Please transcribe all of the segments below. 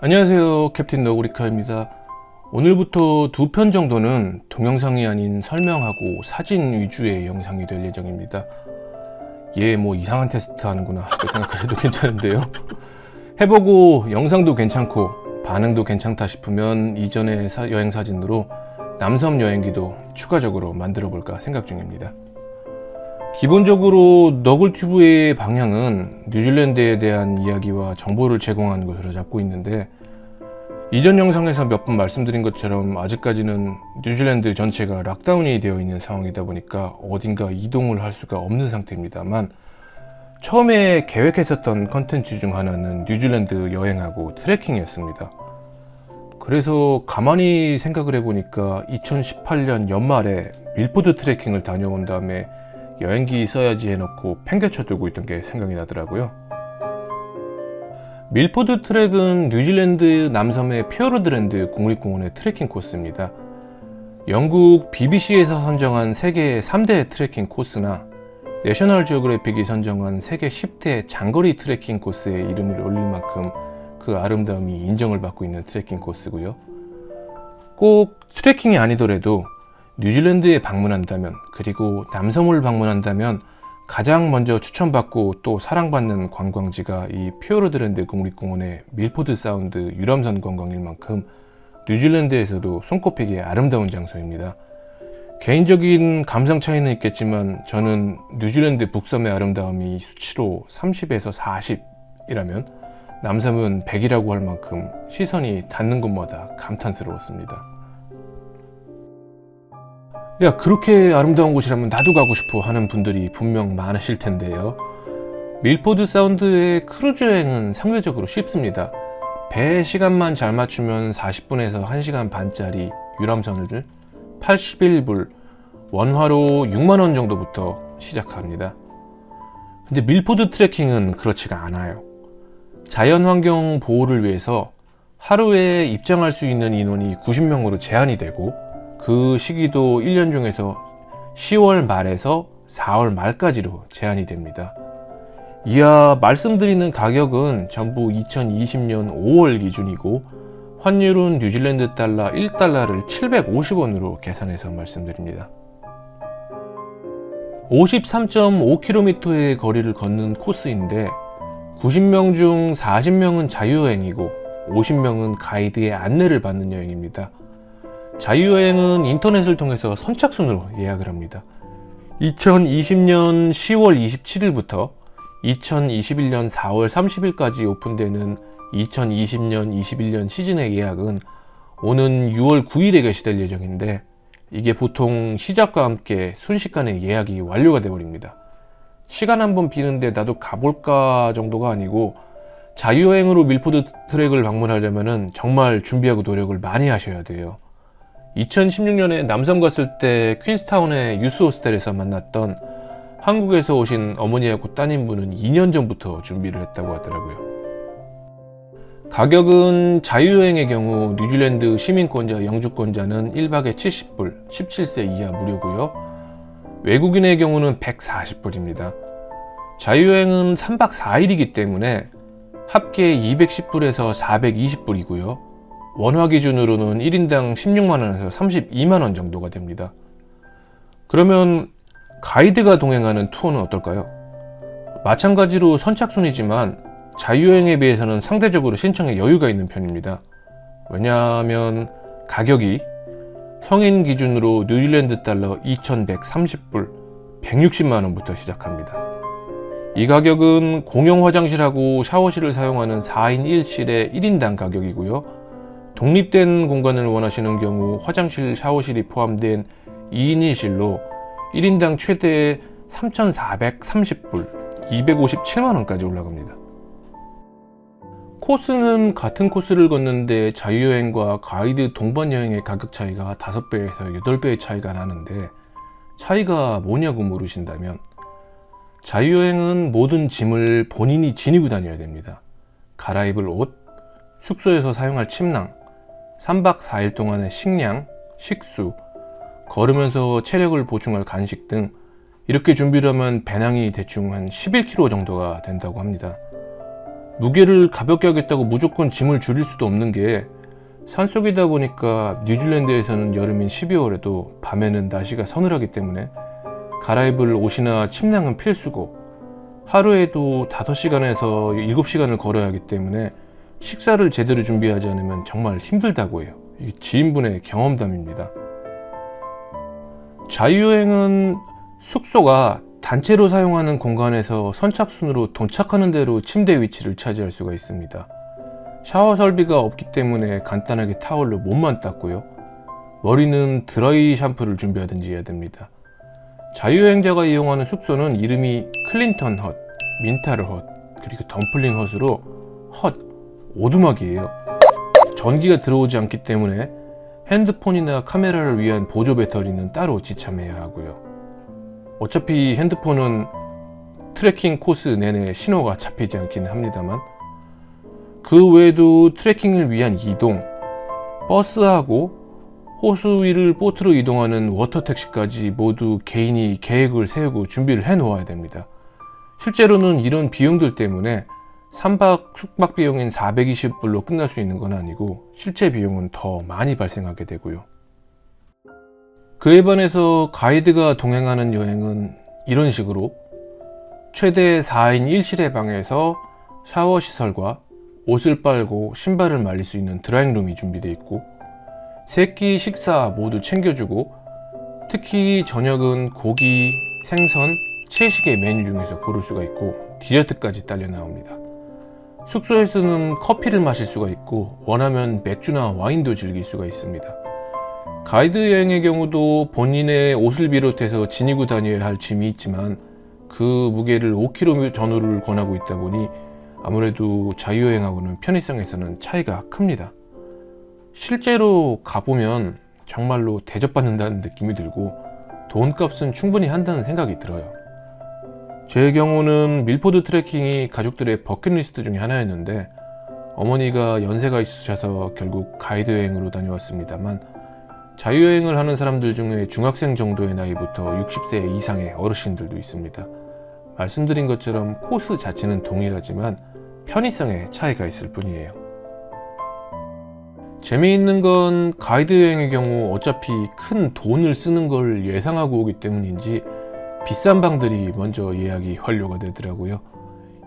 안녕하세요, 캡틴 너구리카입니다. 오늘부터 2편 정도는 동영상이 아닌 설명하고 사진 위주의 영상이 될 예정입니다. 얘 뭐 이상한 테스트 하는구나 하고 생각해도 괜찮은데요. 해보고 영상도 괜찮고 반응도 괜찮다 싶으면 이전의 여행 사진으로 남섬 여행기도 추가적으로 만들어 볼까 생각 중입니다. 기본적으로 너굴튜브의 방향은 뉴질랜드에 대한 이야기와 정보를 제공하는 것으로 잡고 있는데, 이전 영상에서 몇 번 말씀드린 것처럼 아직까지는 뉴질랜드 전체가 락다운이 되어 있는 상황이다 보니까 어딘가 이동을 할 수가 없는 상태입니다만, 처음에 계획했었던 컨텐츠 중 하나는 뉴질랜드 여행하고 트레킹이었습니다. 그래서 가만히 생각을 해보니까 2018년 연말에 밀포드 트레킹을 다녀온 다음에 여행기 써야지 해놓고 팽개쳐 두고 있던 게 생각이 나더라고요. 밀포드 트랙은 뉴질랜드 남섬의 피어로드랜드 국립공원의 트레킹 코스입니다. 영국 BBC에서 선정한 세계 3대 트레킹 코스나 내셔널 지오그래픽이 선정한 세계 10대 장거리 트레킹 코스에 이름을 올릴 만큼 그 아름다움이 인정을 받고 있는 트레킹 코스고요. 꼭 트레킹이 아니더라도 뉴질랜드에 방문한다면, 그리고 남섬을 방문한다면 가장 먼저 추천받고 또 사랑받는 관광지가 이 피어로드랜드 국립공원의 밀포드 사운드 유람선 관광일 만큼 뉴질랜드에서도 손꼽히기에 아름다운 장소입니다. 개인적인 감상 차이는 있겠지만 저는 뉴질랜드 북섬의 아름다움이 수치로 30에서 40이라면 남섬은 100이라고 할 만큼 시선이 닿는 곳마다 감탄스러웠습니다. 야, 그렇게 아름다운 곳이라면 나도 가고 싶어 하는 분들이 분명 많으실 텐데요. 밀포드 사운드의 크루즈 여행은 상대적으로 쉽습니다. 배 시간만 잘 맞추면 40분에서 1시간 반짜리 유람선을 81불, 원화로 6만원 정도부터 시작합니다. 근데 밀포드 트레킹은 그렇지가 않아요. 자연환경 보호를 위해서 하루에 입장할 수 있는 인원이 90명으로 제한이 되고, 그 시기도 1년 중에서 10월 말에서 4월 말까지로 제한이 됩니다. 이하 말씀드리는 가격은 전부 2020년 5월 기준이고, 환율은 뉴질랜드 달러 1달러를 750원으로 계산해서 말씀드립니다. 53.5km의 거리를 걷는 코스인데 90명 중 40명은 자유여행이고 50명은 가이드의 안내를 받는 여행입니다. 자유여행은 인터넷을 통해서 선착순으로 예약을 합니다. 2020년 10월 27일부터 2021년 4월 30일까지 오픈되는 2020년 21년 시즌의 예약은 오는 6월 9일에 개시될 예정인데, 이게 보통 시작과 함께 순식간에 예약이 완료가 되어버립니다. 시간 한번 비는데 나도 가볼까 정도가 아니고, 자유여행으로 밀포드 트랙을 방문하려면 정말 준비하고 노력을 많이 하셔야 돼요. 2016년에 남섬 갔을 때 퀸스타운의 유스 호스텔에서 만났던 한국에서 오신 어머니하고 따님분은 2년 전부터 준비를 했다고 하더라고요. 가격은 자유여행의 경우 뉴질랜드 시민권자, 영주권자는 1박에 70불, 17세 이하 무료고요. 외국인의 경우는 140불입니다. 자유여행은 3박 4일이기 때문에 합계 210불에서 420불이고요. 원화 기준으로는 1인당 16만원에서 32만원 정도가 됩니다. 그러면 가이드가 동행하는 투어는 어떨까요? 마찬가지로 선착순이지만 자유여행에 비해서는 상대적으로 신청에 여유가 있는 편입니다. 왜냐하면 가격이 성인 기준으로 뉴질랜드 달러 2130불, 160만원부터 시작합니다. 이 가격은 공용 화장실하고 샤워실을 사용하는 4인 1실의 1인당 가격이고요. 독립된 공간을 원하시는 경우 화장실, 샤워실이 포함된 2인 1실로 1인당 최대 3,430불, 257만원까지 올라갑니다. 코스는 같은 코스를 걷는데 자유여행과 가이드 동반여행의 가격 차이가 5배에서 8배의 차이가 나는데, 차이가 뭐냐고 물으신다면, 자유여행은 모든 짐을 본인이 지니고 다녀야 됩니다. 갈아입을 옷, 숙소에서 사용할 침낭, 3박 4일 동안의 식량, 식수, 걸으면서 체력을 보충할 간식 등 이렇게 준비를 하면 배낭이 대충 한 11kg 정도가 된다고 합니다. 무게를 가볍게 하겠다고 무조건 짐을 줄일 수도 없는 게 산속이다 보니까 뉴질랜드에서는 여름인 12월에도 밤에는 날씨가 서늘하기 때문에 갈아입을 옷이나 침낭은 필수고, 하루에도 5시간에서 7시간을 걸어야 하기 때문에 식사를 제대로 준비하지 않으면 정말 힘들다고 해요. 이게 지인분의 경험담입니다. 자유여행은 숙소가 단체로 사용하는 공간에서 선착순으로 도착하는 대로 침대 위치를 차지할 수가 있습니다. 샤워 설비가 없기 때문에 간단하게 타월로 몸만 닦고요. 머리는 드라이 샴푸를 준비하든지 해야 됩니다. 자유여행자가 이용하는 숙소는 이름이 클린턴 헛, 민타르 헛, 그리고 덤플링 헛으로 헛, 오두막이에요. 전기가 들어오지 않기 때문에 핸드폰이나 카메라를 위한 보조 배터리는 따로 지참해야 하고요. 어차피 핸드폰은 트레킹 코스 내내 신호가 잡히지 않기는 합니다만, 그 외에도 트레킹을 위한 이동, 버스하고 호수 위를 보트로 이동하는 워터택시까지 모두 개인이 계획을 세우고 준비를 해 놓아야 됩니다. 실제로는 이런 비용들 때문에 3박 숙박 비용인 420불로 끝날 수 있는 건 아니고 실제 비용은 더 많이 발생하게 되고요. 그에 반해서 가이드가 동행하는 여행은 이런 식으로 최대 4인 1실의 방에서 샤워 시설과 옷을 빨고 신발을 말릴 수 있는 드라잉룸이 준비되어 있고, 3끼 식사 모두 챙겨주고, 특히 저녁은 고기, 생선, 채식의 메뉴 중에서 고를 수가 있고 디저트까지 딸려 나옵니다. 숙소에서는 커피를 마실 수가 있고 원하면 맥주나 와인도 즐길 수가 있습니다. 가이드 여행의 경우도 본인의 옷을 비롯해서 지니고 다녀야 할 짐이 있지만 그 무게를 5kg 전후를 권하고 있다 보니 아무래도 자유여행하고는 편의성에서는 차이가 큽니다. 실제로 가보면 정말로 대접받는다는 느낌이 들고 돈값은 충분히 한다는 생각이 들어요. 제 경우는 밀포드 트레킹이 가족들의 버킷리스트 중에 하나였는데 어머니가 연세가 있으셔서 결국 가이드 여행으로 다녀왔습니다만, 자유여행을 하는 사람들 중에 중학생 정도의 나이부터 60세 이상의 어르신들도 있습니다. 말씀드린 것처럼 코스 자체는 동일하지만 편의성에 차이가 있을 뿐이에요. 재미있는 건 가이드 여행의 경우 어차피 큰 돈을 쓰는 걸 예상하고 오기 때문인지 비싼 방들이 먼저 예약이 완료가 되더라고요.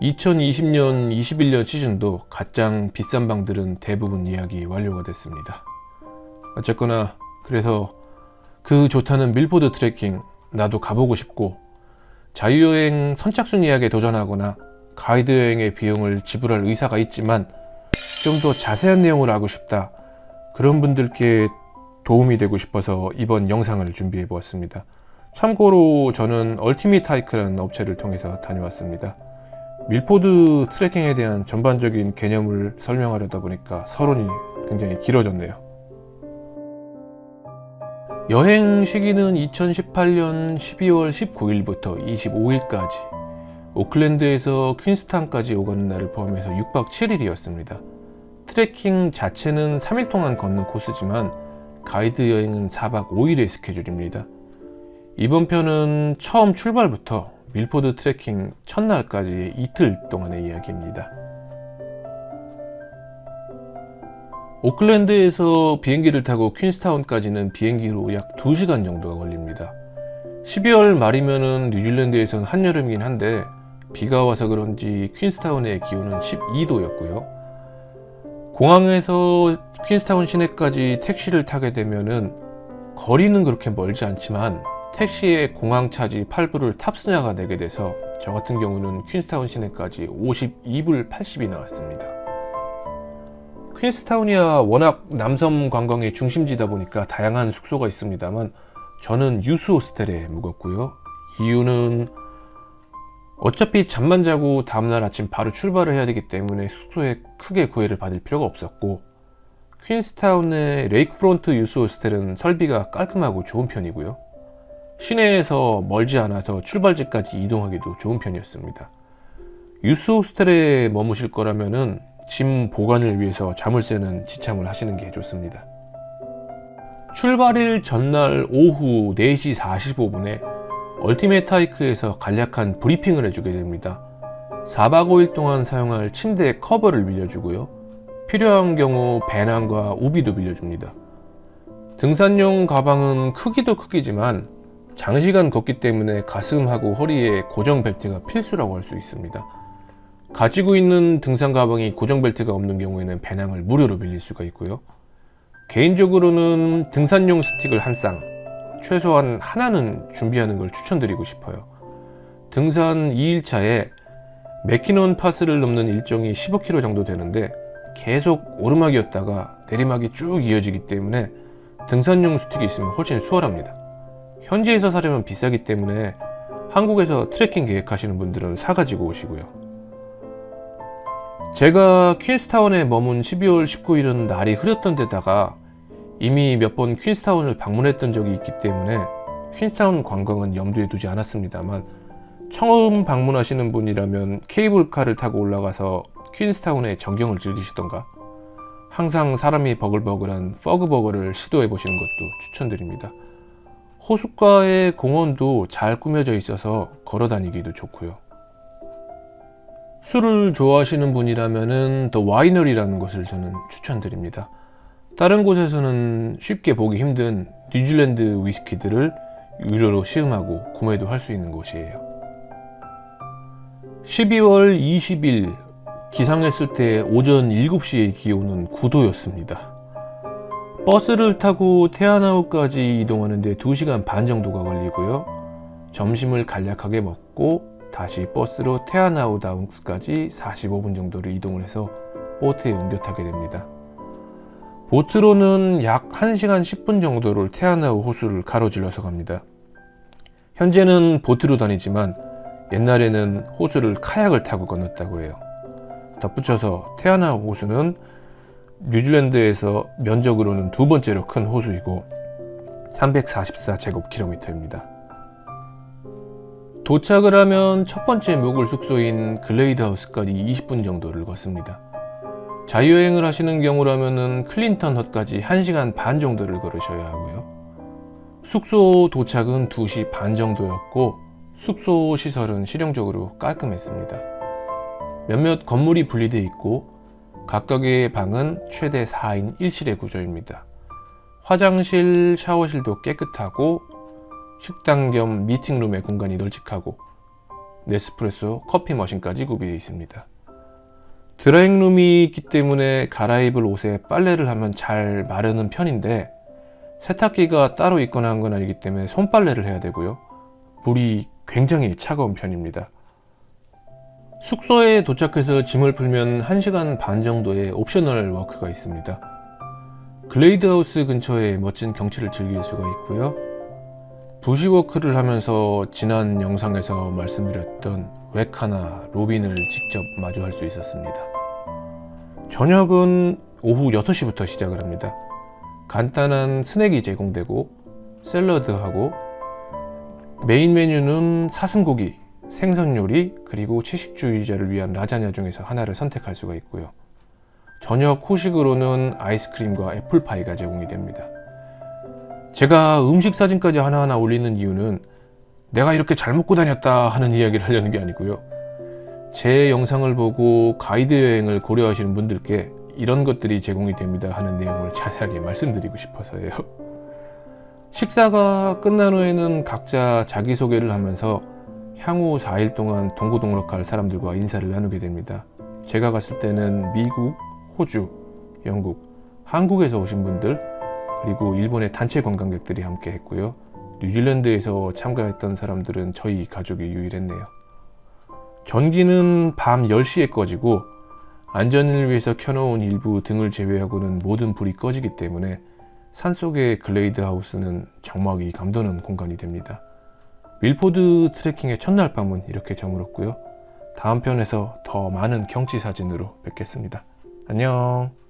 2020년, 21년 시즌도 가장 비싼 방들은 대부분 예약이 완료가 됐습니다. 어쨌거나 그래서 그 좋다는 밀포드 트레킹 나도 가보고 싶고, 자유여행 선착순 예약에 도전하거나 가이드 여행의 비용을 지불할 의사가 있지만 좀 더 자세한 내용을 알고 싶다, 그런 분들께 도움이 되고 싶어서 이번 영상을 준비해 보았습니다. 참고로 저는 얼티밋 하이크라는 업체를 통해서 다녀왔습니다. 밀포드 트레킹에 대한 전반적인 개념을 설명하려다 보니까 서론이 굉장히 길어졌네요. 여행 시기는 2018년 12월 19일부터 25일까지 오클랜드에서 퀸스타운까지 오가는 날을 포함해서 6박 7일이었습니다. 트레킹 자체는 3일 동안 걷는 코스지만 가이드 여행은 4박 5일의 스케줄입니다. 이번 편은 처음 출발부터 밀포드 트레킹 첫날까지 이틀 동안의 이야기입니다. 오클랜드에서 비행기를 타고 퀸스타운까지는 비행기로 약 2시간 정도가 걸립니다. 12월 말이면은 뉴질랜드에선 한여름이긴 한데 비가 와서 그런지 퀸스타운의 기온은 12도였고요. 공항에서 퀸스타운 시내까지 택시를 타게 되면은 거리는 그렇게 멀지 않지만 택시에 공항 차지 8불을 탑승자가 내게 돼서 저 같은 경우는 퀸스타운 시내까지 52불 80이 나왔습니다. 퀸스타운이야 워낙 남섬 관광의 중심지다 보니까 다양한 숙소가 있습니다만 저는 유스 호스텔에 묵었고요. 이유는 어차피 잠만 자고 다음날 아침 바로 출발을 해야 되기 때문에 숙소에 크게 구애를 받을 필요가 없었고, 퀸스타운의 레이크프론트 유스 호스텔은 설비가 깔끔하고 좋은 편이고요. 시내에서 멀지 않아서 출발지까지 이동하기도 좋은 편이었습니다. 유스 호스텔에 머무실 거라면은 짐 보관을 위해서 자물쇠는 지참을 하시는 게 좋습니다. 출발일 전날 오후 4시 45분에 얼티밋 하이크에서 간략한 브리핑을 해주게 됩니다. 4박 5일 동안 사용할 침대 커버를 빌려주고요. 필요한 경우 배낭과 우비도 빌려줍니다. 등산용 가방은 크기도 크기지만 장시간 걷기 때문에 가슴하고 허리에 고정 벨트가 필수라고 할 수 있습니다. 가지고 있는 등산 가방이 고정 벨트가 없는 경우에는 배낭을 무료로 빌릴 수가 있고요. 개인적으로는 등산용 스틱을 한 쌍, 최소한 하나는 준비하는 걸 추천드리고 싶어요. 등산 2일차에 맥키넌 파스를 넘는 일정이 15km 정도 되는데 계속 오르막이었다가 내리막이 쭉 이어지기 때문에 등산용 스틱이 있으면 훨씬 수월합니다. 현지에서 사려면 비싸기 때문에 한국에서 트레킹 계획하시는 분들은 사가지고 오시고요. 제가 퀸스타운에 머문 12월 19일은 날이 흐렸던 데다가 이미 몇 번 퀸스타운을 방문했던 적이 있기 때문에 퀸스타운 관광은 염두에 두지 않았습니다만, 처음 방문하시는 분이라면 케이블카를 타고 올라가서 퀸스타운의 전경을 즐기시던가 항상 사람이 버글버글한 퍼그버거를 시도해 보시는 것도 추천드립니다. 호숫가의 공원도 잘 꾸며져 있어서 걸어 다니기도 좋고요. 술을 좋아하시는 분이라면 더 와이너리라는 곳을 저는 추천드립니다. 다른 곳에서는 쉽게 보기 힘든 뉴질랜드 위스키들을 유료로 시음하고 구매도 할 수 있는 곳이에요. 12월 20일 기상했을 때 오전 7시의 기온은 9도였습니다. 버스를 타고 테아나우까지 이동하는데 2시간 반 정도가 걸리고요. 점심을 간략하게 먹고 다시 버스로 테아나우 다운스까지 45분 정도를 이동을 해서 보트에 옮겨 타게 됩니다. 보트로는 약 1시간 10분 정도를 테아나우 호수를 가로질러서 갑니다. 현재는 보트로 다니지만 옛날에는 호수를 카약을 타고 건넜다고 해요. 덧붙여서 테아나우 호수는 뉴질랜드에서 면적으로는 두 번째로 큰 호수이고 344제곱킬로미터입니다. 도착을 하면 첫 번째 묵을 숙소인 글레이드하우스까지 20분 정도를 걷습니다. 자유여행을 하시는 경우라면 클린턴 헛까지 1시간 반 정도를 걸으셔야 하고요. 숙소 도착은 2시 반 정도였고 숙소 시설은 실용적으로 깔끔했습니다. 몇몇 건물이 분리되어 있고 각각의 방은 최대 4인 1실의 구조입니다. 화장실, 샤워실도 깨끗하고 식당 겸 미팅룸의 공간이 널찍하고 네스프레소 커피 머신까지 구비되어 있습니다. 드라잉룸이 있기 때문에 갈아입을 옷에 빨래를 하면 잘 마르는 편인데 세탁기가 따로 있거나 한 건 아니기 때문에 손빨래를 해야 되고요. 물이 굉장히 차가운 편입니다. 숙소에 도착해서 짐을 풀면 1시간 반 정도의 옵셔널 워크가 있습니다. 글레이드하우스 근처에 멋진 경치를 즐길 수가 있고요. 부시워크를 하면서 지난 영상에서 말씀드렸던 웩하나 로빈을 직접 마주할 수 있었습니다. 저녁은 오후 6시부터 시작을 합니다. 간단한 스낵이 제공되고 샐러드하고 메인 메뉴는 사슴고기, 생선 요리, 그리고 채식주의자를 위한 라자냐 중에서 하나를 선택할 수가 있고요. 저녁 후식으로는 아이스크림과 애플파이가 제공이 됩니다. 제가 음식 사진까지 하나하나 올리는 이유는 내가 이렇게 잘 먹고 다녔다 하는 이야기를 하려는 게 아니고요. 제 영상을 보고 가이드 여행을 고려하시는 분들께 이런 것들이 제공이 됩니다 하는 내용을 자세하게 말씀드리고 싶어서예요. 식사가 끝난 후에는 각자 자기소개를 하면서 향후 4일 동안 동고동락할 사람들과 인사를 나누게 됩니다. 제가 갔을 때는 미국, 호주, 영국, 한국에서 오신 분들, 그리고 일본의 단체 관광객들이 함께 했고요. 뉴질랜드에서 참가했던 사람들은 저희 가족이 유일했네요. 전기는 밤 10시에 꺼지고 안전을 위해서 켜놓은 일부 등을 제외하고는 모든 불이 꺼지기 때문에 산속의 글레이드 하우스는 정막이 감도는 공간이 됩니다. 밀포드 트레킹의 첫날 밤은 이렇게 저물었고요. 다음 편에서 더 많은 경치 사진으로 뵙겠습니다. 안녕.